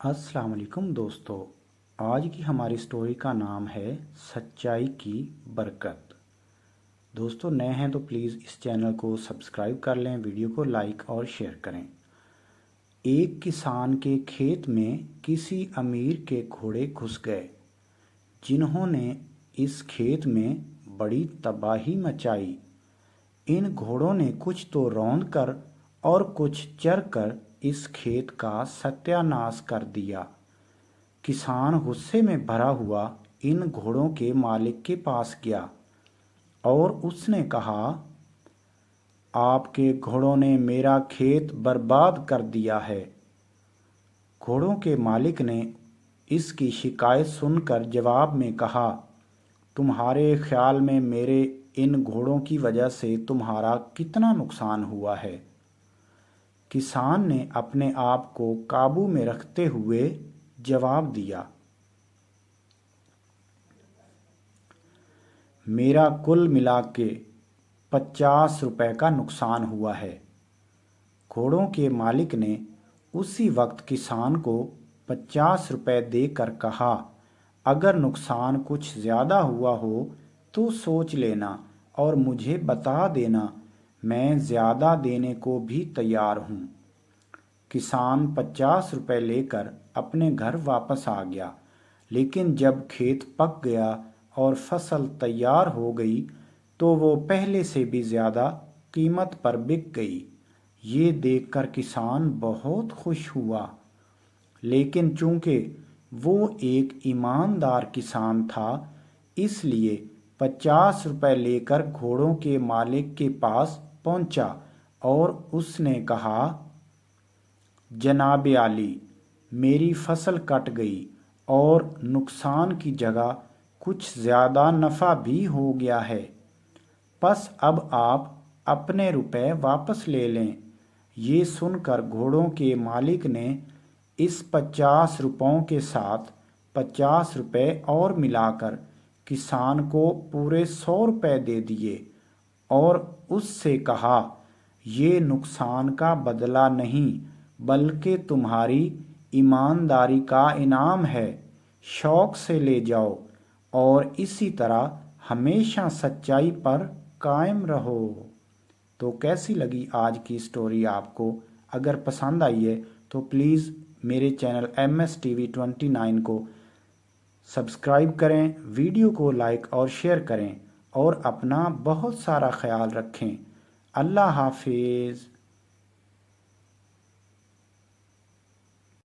अस्सलाम वालेकुम दोस्तों। आज की हमारी स्टोरी का नाम है सच्चाई की बरकत। दोस्तों नए हैं तो प्लीज़ इस चैनल को सब्सक्राइब कर लें, वीडियो को लाइक और शेयर करें। एक किसान के खेत में किसी अमीर के घोड़े घुस गए, जिन्होंने इस खेत में बड़ी तबाही मचाई। इन घोड़ों ने कुछ तो रौंद कर और कुछ चर कर इस खेत का सत्यानाश कर दिया। किसान गुस्से में भरा हुआ इन घोड़ों के मालिक के पास गया और उसने कहा, आपके घोड़ों ने मेरा खेत बर्बाद कर दिया है। घोड़ों के मालिक ने इसकी शिकायत सुनकर जवाब में कहा, तुम्हारे ख्याल में मेरे इन घोड़ों की वजह से तुम्हारा कितना नुकसान हुआ है? किसान ने अपने आप को काबू में रखते हुए जवाब दिया, मेरा कुल मिला के 50 रुपए का नुकसान हुआ है। घोड़ों के मालिक ने उसी वक्त किसान को 50 रुपए देकर कहा, अगर नुकसान कुछ ज़्यादा हुआ हो तो सोच लेना और मुझे बता देना, मैं ज़्यादा देने को भी तैयार हूँ। किसान 50 रुपए लेकर अपने घर वापस आ गया, लेकिन जब खेत पक गया और फसल तैयार हो गई तो वो पहले से भी ज़्यादा कीमत पर बिक गई। ये देखकर किसान बहुत खुश हुआ, लेकिन चूंकि वो एक ईमानदार किसान था, इसलिए 50 रुपए लेकर घोड़ों के मालिक के पास पहुंचा और उसने कहा, जनाब आली, मेरी फसल कट गई और नुकसान की जगह कुछ ज़्यादा नफ़ा भी हो गया है। बस अब आप अपने रुपए वापस ले लें। ये सुनकर घोड़ों के मालिक ने इस 50 रुपयों के साथ 50 रुपए और मिलाकर किसान को पूरे 100 रुपए दे दिए और उससे कहा, ये नुकसान का बदला नहीं बल्कि तुम्हारी ईमानदारी का इनाम है। शौक से ले जाओ और इसी तरह हमेशा सच्चाई पर कायम रहो। तो कैसी लगी आज की स्टोरी आपको? अगर पसंद आई है तो प्लीज़ मेरे चैनल MS TV29 को सब्सक्राइब करें, वीडियो को लाइक और शेयर करें और अपना बहुत सारा ख्याल रखें। अल्लाह हाफिज़।